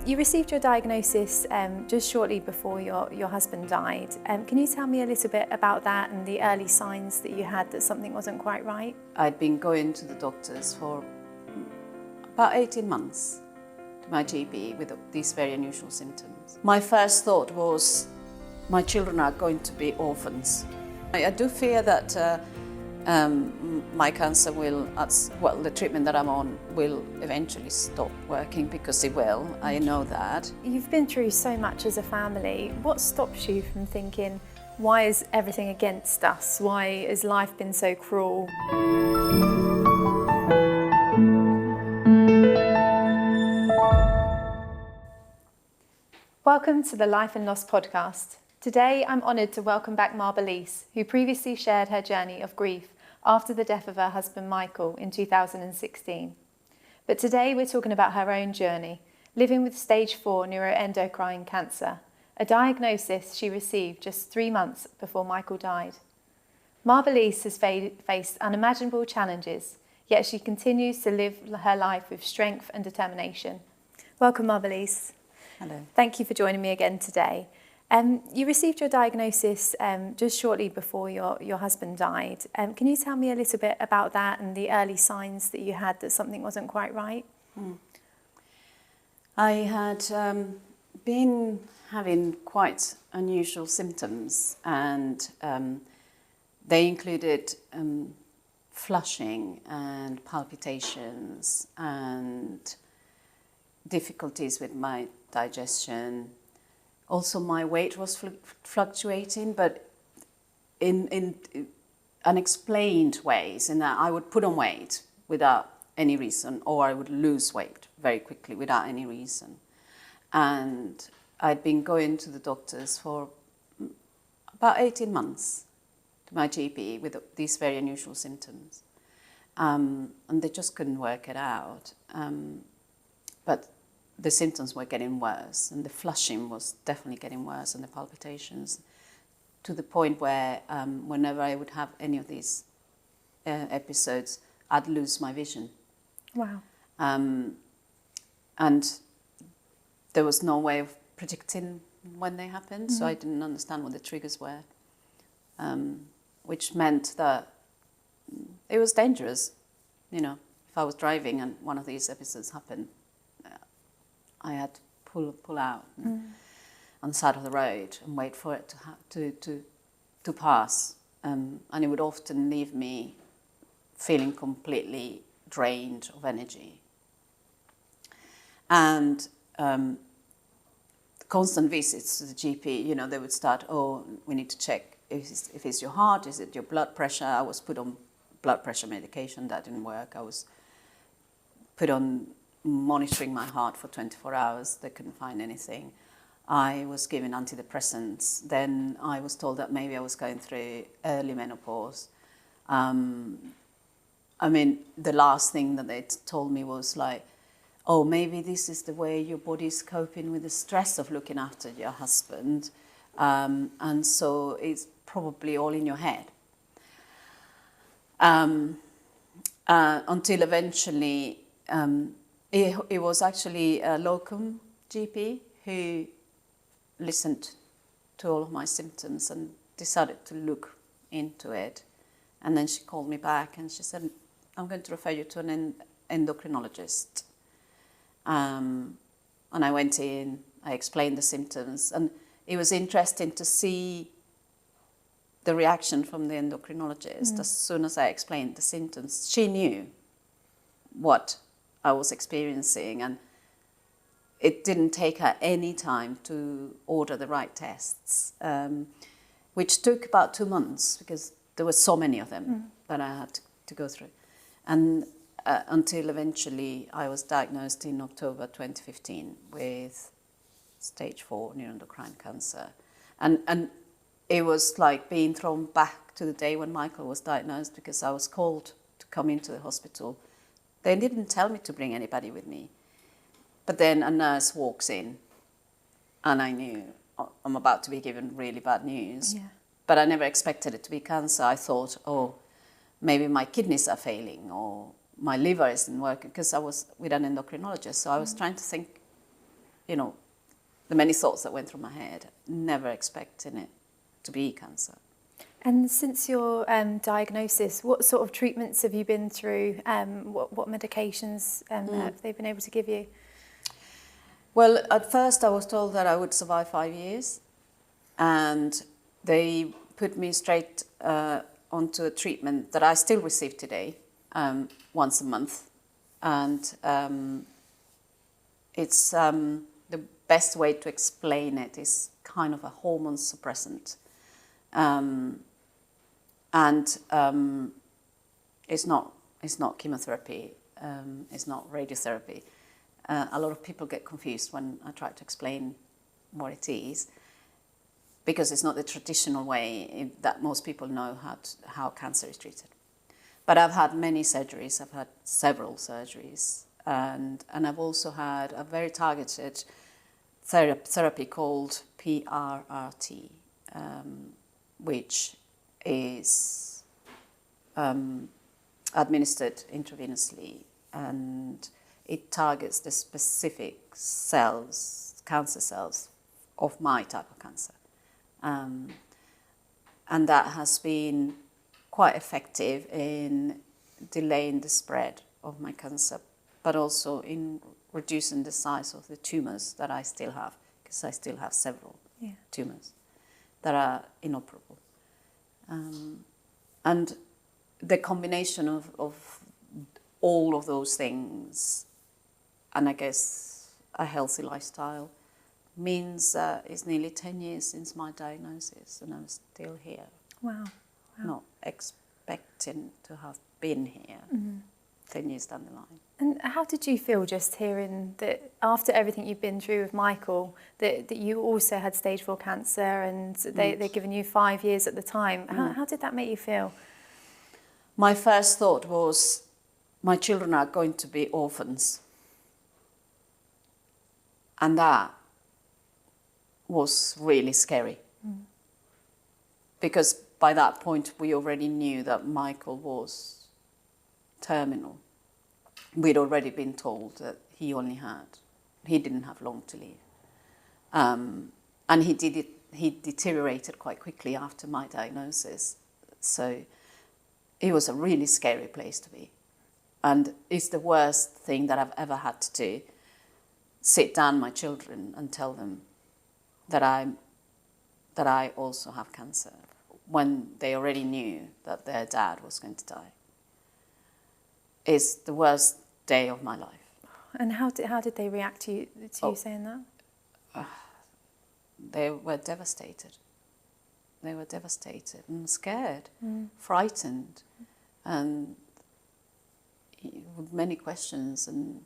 You received your diagnosis just shortly before your husband died. Can you tell me a little bit about that and the early signs that you had that something wasn't quite right? I'd been going to the doctors for about 18 months, to my GP, with these very unusual symptoms. My first thought was, my children are going to be orphans. I do fear that my cancer will, the treatment that I'm on will eventually stop working, because it will, I know that. You've been through so much as a family. What stops you from thinking, why is everything against us? Why has life been so cruel? Welcome to the Life and Loss podcast. Today I'm honoured to welcome back Marbellys, who previously shared her journey of grief after the death of her husband Michael in 2016. But today we're talking about her own journey, living with stage 4 neuroendocrine cancer, a diagnosis she received just 3 months before Michael died. Marbellys has faced unimaginable challenges, yet she continues to live her life with strength and determination. Welcome, Marbellys. Hello. Thank you for joining me again today. You received your diagnosis just shortly before your husband died. Can you tell me a little bit about that and the early signs that you had that something wasn't quite right? I had been having quite unusual symptoms, and they included flushing and palpitations and difficulties with my digestion. Also, my weight was fluctuating, but in unexplained ways, in that I would put on weight without any reason, or I would lose weight very quickly without any reason. And I'd been going to the doctors for about 18 months, to my GP, with these very unusual symptoms. And they just couldn't work it out. But the symptoms were getting worse, and the flushing was definitely getting worse, and the palpitations, to the point where whenever I would have any of these episodes, I'd lose my vision. Wow. And there was no way of predicting when they happened, so I didn't understand what the triggers were, which meant that it was dangerous. You know, if I was driving and one of these episodes happened, I had to pull out on the side of the road and wait for it to pass, and it would often leave me feeling completely drained of energy. And constant visits to the GP, you know, they would start, oh, we need to check if it's your heart, is it your blood pressure? I was put on blood pressure medication, that didn't work. I was put on monitoring my heart for 24 hours, they couldn't find anything. I was given antidepressants. Then I was told that maybe I was going through early menopause. I mean, the last thing that they told me was like, oh, maybe this is the way your body's coping with the stress of looking after your husband. And so it's probably all in your head. Until eventually, it was actually a locum GP who listened to all of my symptoms and decided to look into it. And then she called me back and she said, I'm going to refer you to an endocrinologist. And I went in, I explained the symptoms, and it was interesting to see the reaction from the endocrinologist. As soon as I explained the symptoms, she knew what I was experiencing, and it didn't take her any time to order the right tests, which took about 2 months because there were so many of them that I had to go through. And until eventually I was diagnosed in October 2015 with stage 4 neuroendocrine cancer. And it was like being thrown back to the day when Michael was diagnosed, because I was called to come into the hospital. They didn't tell me to bring anybody with me. But then a nurse walks in and I knew I'm about to be given really bad news. Yeah. But I never expected it to be cancer. I thought, oh, maybe my kidneys are failing or my liver isn't working, because I was with an endocrinologist. So I was trying to think, the many thoughts that went through my head, never expecting it to be cancer. And since your diagnosis, what sort of treatments have you been through? What medications have they been able to give you? Well, at first I was told that I would survive 5 years, and they put me straight onto a treatment that I still receive today, once a month. And it's the best way to explain it is kind of a hormone suppressant. It's not chemotherapy, it's not radiotherapy. A lot of people get confused when I try to explain what it is, because it's not the traditional way that most people know how cancer is treated. But I've had many surgeries, I've had several surgeries, and I've also had a very targeted therapy called PRRT, which is administered intravenously, and it targets the specific cells, cancer cells, of my type of cancer. And that has been quite effective in delaying the spread of my cancer, but also in reducing the size of the tumours that I still have, because I still have several tumours that are inoperable. And the combination of all of those things, and I guess a healthy lifestyle, means it's nearly 10 years since my diagnosis, and I'm still here. Wow. Not expecting to have been here 10 years down the line. And how did you feel just hearing that after everything you've been through with Michael, that you also had stage 4 cancer, and they'd given you 5 years at the time? How did that make you feel? My first thought was, my children are going to be orphans. And that was really scary. Because by that point, we already knew that Michael was terminal. We'd already been told that he didn't have long to live. And he deteriorated quite quickly after my diagnosis. So it was a really scary place to be. And it's the worst thing that I've ever had to do, sit down my children and tell them that I also have cancer, when they already knew that their dad was going to die. It's the worst day of my life. And how did they react to you saying that? They were devastated. They were devastated and scared, frightened, and with many questions. And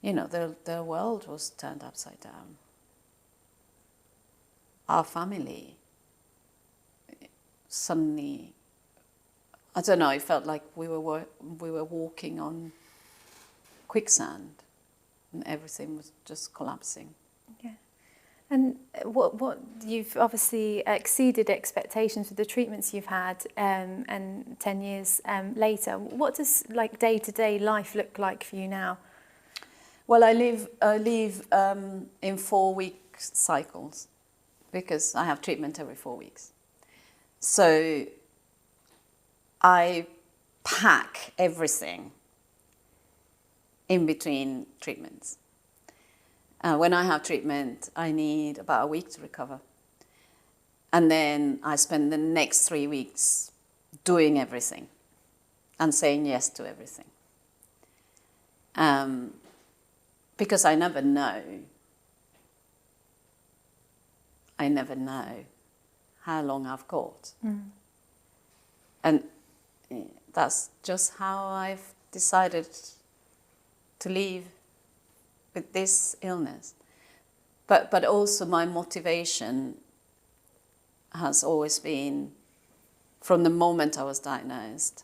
their world was turned upside down. Our family suddenly, I don't know, it felt like we were walking on quicksand, and everything was just collapsing. Yeah. And what you've obviously exceeded expectations with the treatments you've had, and 10 years later. What does day-to-day life look like for you now? Well, I live in 4-week cycles, because I have treatment every 4 weeks. So I pack everything in between treatments. When I have treatment, I need about a week to recover. And then I spend the next 3 weeks doing everything and saying yes to everything. Because I never know how long I've got. And that's just how I've decided to live with this illness. But also my motivation has always been, from the moment I was diagnosed,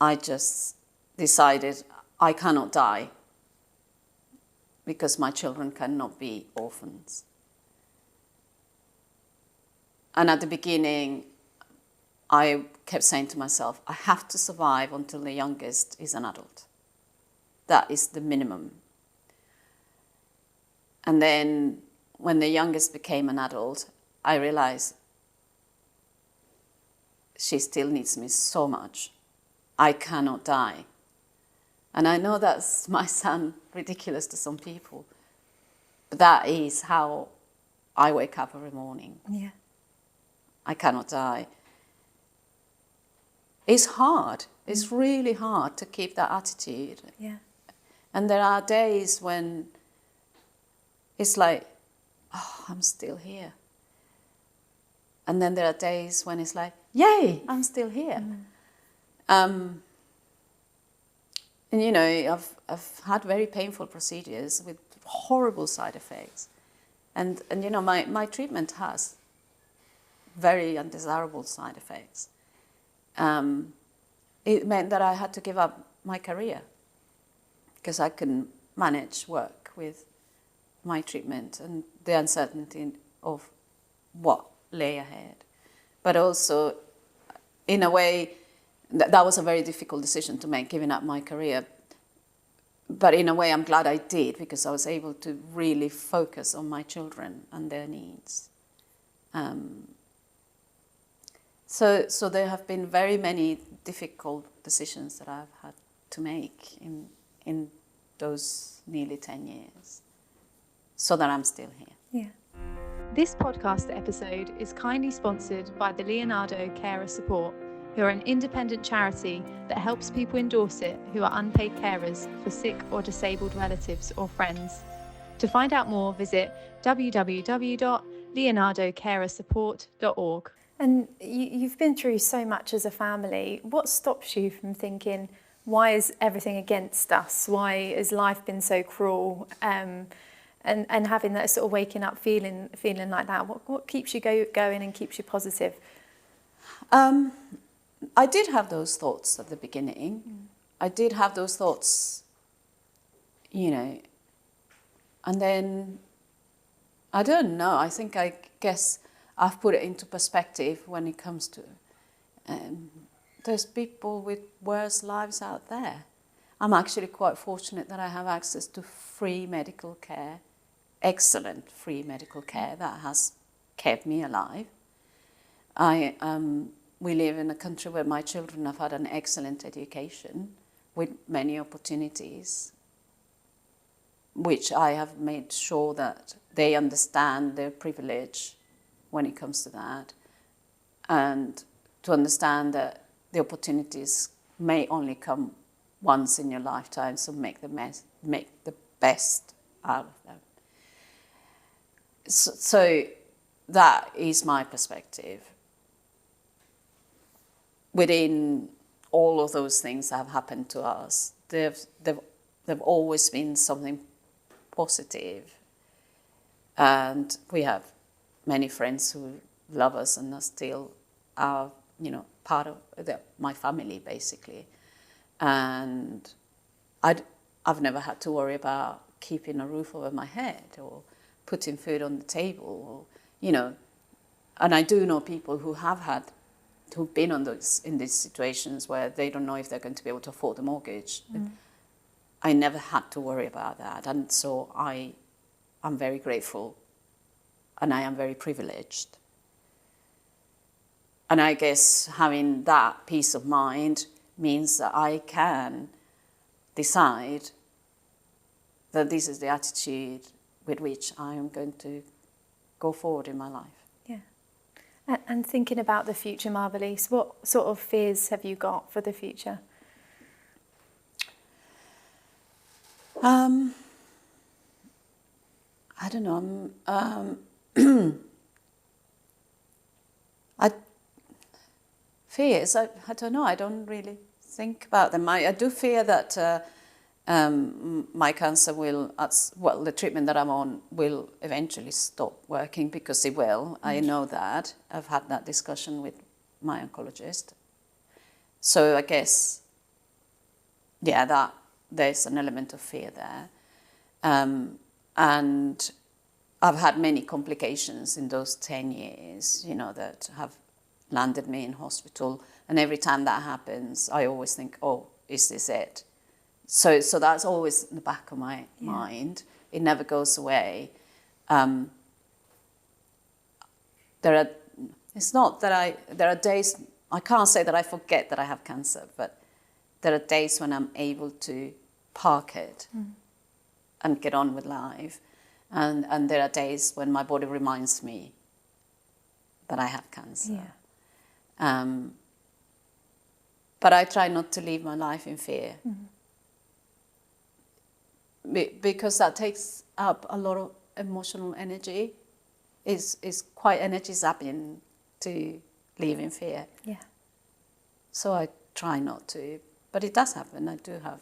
I just decided I cannot die, because my children cannot be orphans. And at the beginning, I kept saying to myself, I have to survive until the youngest is an adult. That is the minimum And then when the youngest became an adult, I realized she still needs me so much. I cannot die. And I know that might sound ridiculous to some people, but that is how I wake up every morning. Yeah. I cannot die. It's hard. It's really hard to keep that attitude. Yeah. And there are days when it's like, oh, I'm still here. And then there are days when it's like, yay, I'm still here. And you know, I've had very painful procedures with horrible side effects. And you know, my treatment has very undesirable side effects. It meant that I had to give up my career because I couldn't manage work with my treatment and the uncertainty of what lay ahead. But also, in a way, that was a very difficult decision to make, giving up my career. But in a way, I'm glad I did, because I was able to really focus on my children and their needs. So there have been very many difficult decisions that I've had to make in those nearly 10 years, so that I'm still here. Yeah. This podcast episode is kindly sponsored by the Leonardo Carer Support, who are an independent charity that helps people in Dorset who are unpaid carers for sick or disabled relatives or friends. To find out more, visit www.leonardocarersupport.org. And you've been through so much as a family. What stops you from thinking, why is everything against us? Why has life been so cruel? And having that sort of waking up feeling like that, what keeps you going and keeps you positive? I did have those thoughts at the beginning. I did have those thoughts, you know, and then, I don't know, I guess I've put it into perspective when it comes to, there's people with worse lives out there. I'm actually quite fortunate that I have access to free medical care, excellent free medical care that has kept me alive. We live in a country where my children have had an excellent education with many opportunities, which I have made sure that they understand their privilege when it comes to that, and to understand that the opportunities may only come once in your lifetime, so make the best out of them. So that is my perspective. Within all of those things that have happened to us, they've always been something positive. And we have many friends who love us and are still our, you know, part of my family, basically. And I've never had to worry about keeping a roof over my head or putting food on the table, or, you know. And I do know people who've been in these situations where they don't know if they're going to be able to afford the mortgage. I never had to worry about that, and so I'm very grateful, and I am very privileged. And I guess having that peace of mind means that I can decide that this is the attitude with which I am going to go forward in my life. Yeah. And thinking about the future, Marbellys, what sort of fears have you got for the future? I don't know. Fears, I don't know. I don't really think about them. I do fear that my cancer will, the treatment that I'm on will eventually stop working, because it will. I know that. I've had that discussion with my oncologist. So I guess, yeah, that there's an element of fear there. And I've had many complications in those 10 years, you know, that have landed me in hospital. And every time that happens, I always think, oh, is this it? So that's always in the back of my mind. It never goes away. There are days, I can't say that I forget that I have cancer, but there are days when I'm able to park it and get on with life. And there are days when my body reminds me that I have cancer. But I try not to live my life in fear. Because that takes up a lot of emotional energy. It's quite energy zapping to live in fear. So I try not to, but it does happen. I do have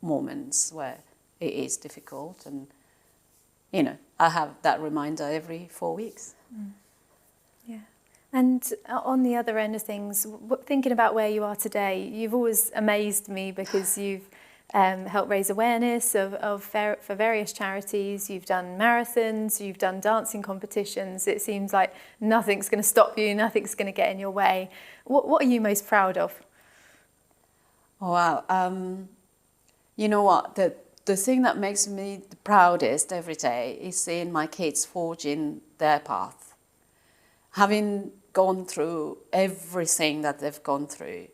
moments where it is difficult, and I have that reminder every 4 weeks. And on the other end of things, thinking about where you are today, you've always amazed me because you've helped raise awareness for various charities. You've done marathons, you've done dancing competitions. It seems like nothing's going to stop you, nothing's going to get in your way. What are you most proud of? Oh, wow. You know what? The thing that makes me the proudest every day is seeing my kids forging their path. Having gone through everything that they've gone through,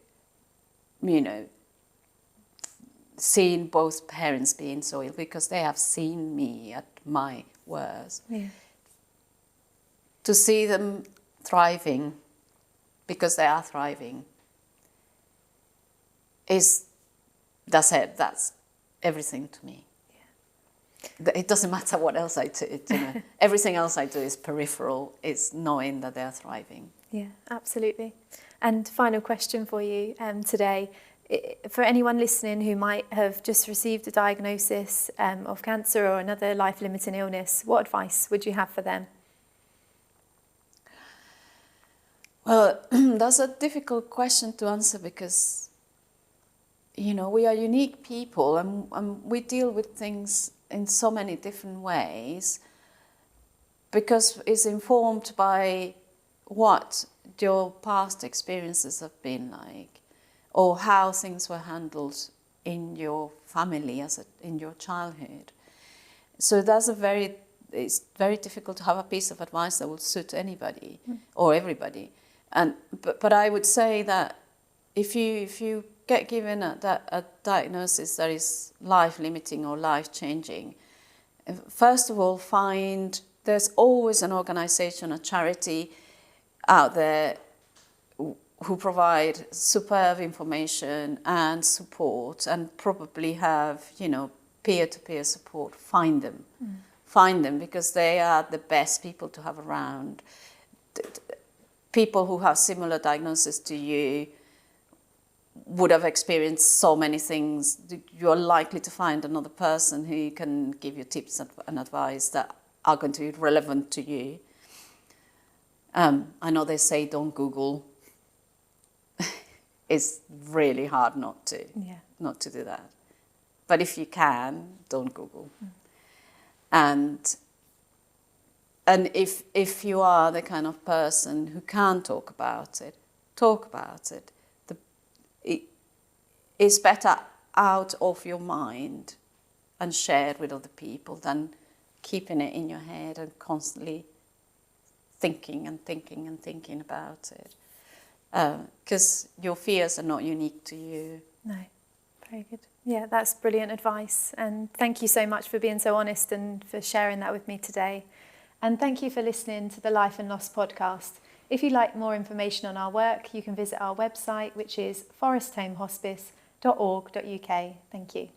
seeing both parents being so ill, because they have seen me at my worst. To see them thriving, because they are thriving, that's everything to me. It doesn't matter what else I do. Everything else I do is peripheral. It's knowing that they're thriving. Yeah, absolutely. And final question for you today. For anyone listening who might have just received a diagnosis of cancer or another life-limiting illness, what advice would you have for them? Well, that's a difficult question to answer because, we are unique people and we deal with things in so many different ways because it's informed by what your past experiences have been like or how things were handled in your family in your childhood. So it's very difficult to have a piece of advice that will suit anybody or everybody. But I would say that if you get given a diagnosis that is life-limiting or life-changing, first of all, there's always an organisation, a charity out there who provide superb information and support and probably have, peer-to-peer support. Find them. Find them because they are the best people to have around. People who have similar diagnoses to you would have experienced so many things. You're likely to find another person who can give you tips and advice that are going to be relevant to you. I know they say don't Google. It's really hard not to do that. But if you can, don't Google. And if you are the kind of person who can talk about it, talk about it. It's better out of your mind and shared with other people than keeping it in your head and constantly thinking about it. Because your fears are not unique to you. No, very good. Yeah, that's brilliant advice. And thank you so much for being so honest and for sharing that with me today. And thank you for listening to the Life and Loss podcast. If you'd like more information on our work, you can visit our website, which is foresthomehospice.org.uk. Thank you.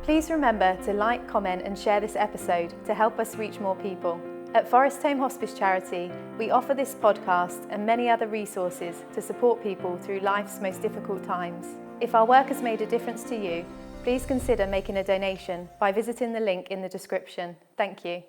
Please remember to like, comment and share this episode to help us reach more people. At Forest Home Hospice Charity, we offer this podcast and many other resources to support people through life's most difficult times. If our work has made a difference to you, please consider making a donation by visiting the link in the description. Thank you.